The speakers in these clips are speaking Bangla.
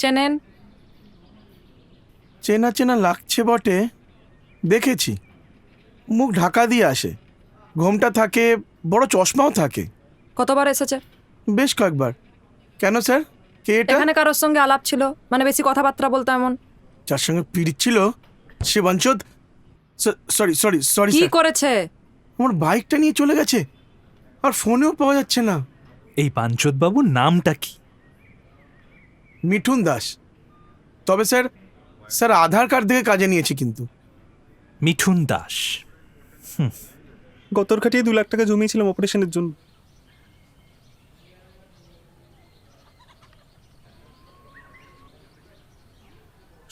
চেনেন? চেনা চেনা লাগছে বটে, দেখেছি। মুখ ঢাকা দিয়ে আসে, ঘোমটা থাকে, বড় চশমাও থাকে। কতবার এসেছে? বেশ কয়েকবার। কেন স্যার, কে এটা? এখানে কারোর সঙ্গে আলাপ ছিল? মানে বেশি কথাবার্তা বলতো এমন? যার সঙ্গে পিড়িত ছিল সে বঞ্চদ। সরি সরি সরি কি স্যার, করেছে? আমার বাইকটা নিয়ে চলে গেছে, আর ফোনেও পাওয়া যাচ্ছে না। এই পাঞ্চদ বাবুর নামটা কি? মিঠুন দাস। তবে স্যার, স্যার আধার কার্ড দেখে কাজে নিয়েছি কিন্তু। মিঠুন দাস। গতর খাটিয়ে 2 লাখ টাকা জমিয়েছিলাম অপারেশনের জন্য।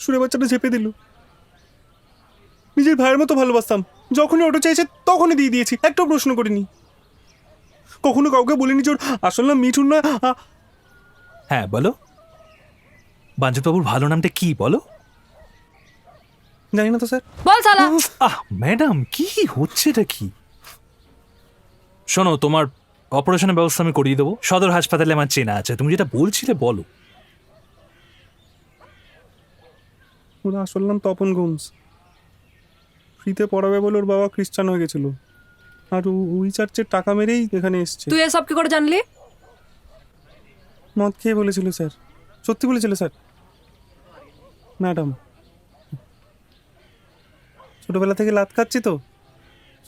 সুরে বাচ্চাটা চেপে দিল। নিজের ভাইয়ের মতো ভালোবাসতাম, যখনই অটো চাইছে তখনই দিয়ে দিয়েছি, একটাও প্রশ্ন করিনি। কখনো কাউকে বলিনি যে ওর আসল নাম মিঠুন নয়। হ্যাঁ বলো, পাঞ্চদ বাবুর ভালো নামটা কি বলো? জানি না তো স্যার। বল শালা। ম্যাডাম কি হচ্ছে এটা কি? শোনো, তোমার অপারেশনের ব্যবস্থা আমি করিয়ে দেবো, সদর হাসপাতালে আমার চেনা আছে। তুমি যেটা বলছিলে বলো। ওর আসল নাম তপন গোমস। ফ্রিতে পড়াবে বলে ওর বাবা খ্রিস্টান হয়ে গেছিল, আর ওই চার্চের টাকা মেরেই এখানে এসছে। তুই এসব কি করে জানলি? মদ খেয়ে বলেছিল স্যার, সত্যি বলেছিল স্যার। ম্যাডাম, ছোটবেলা থেকে লাত খাচ্ছি তো,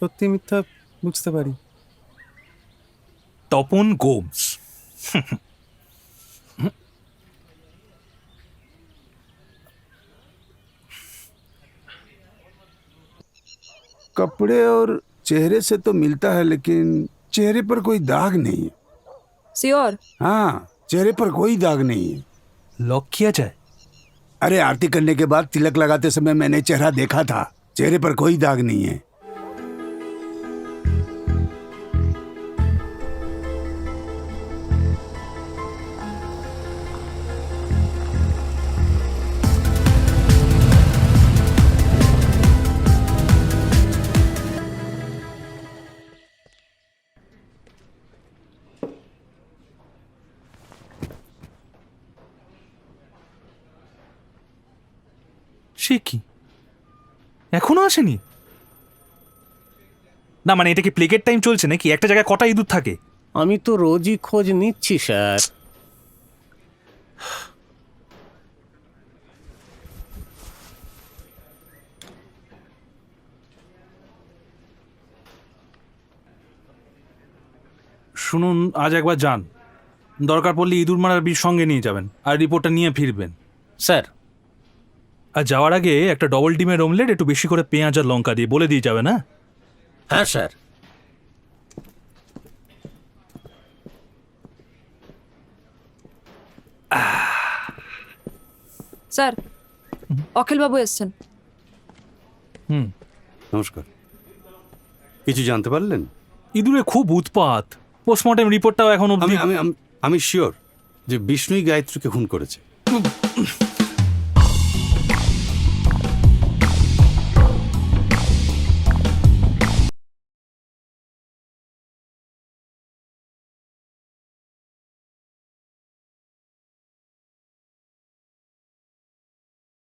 সত্যি মিথ্যা বুঝতে পারি। তপন গোমস। कपड़े और चेहरे से तो मिलता है, लेकिन चेहरे पर कोई दाग नहीं है। শিওর? हाँ, चेहरे पर कोई दाग नहीं है। लॉक किया जाए? अरे आरती करने के बाद तिलक लगाते समय मैंने चेहरा देखा था, चेहरे पर कोई दाग नहीं है। সে কি এখনো আসেনি? না মানে এটা কি প্লেগের টাইম চলছে নাকি? একটা জায়গায় কটা ইঁদুর থাকে? আমি তো রোজই খোঁজ নিচ্ছি স্যার। শুনুন, আজ একবার যান, দরকার পড়লে ইঁদুর মারার বিষ সঙ্গে নিয়ে যাবেন আর রিপোর্টটা নিয়ে ফিরবেন। স্যার, আর যাওয়ার আগে একটা ডবল ডিমের অমলেট একটু বেশি করে পেঁয়াজ আর লঙ্কা দিয়ে বলে দিয়ে যাবেন। হ্যাঁ হ্যাঁ স্যার। স্যার, অখিলবাবু এসছেন। নমস্কার। কিছু জানতে পারলেন? ইঁদুরে খুব উৎপাত। পোস্টমর্টেম রিপোর্টটাও এখন আমি অবধি আমি আমি শিওর যে বিষ্ণুই গায়ত্রীকে খুন করেছে।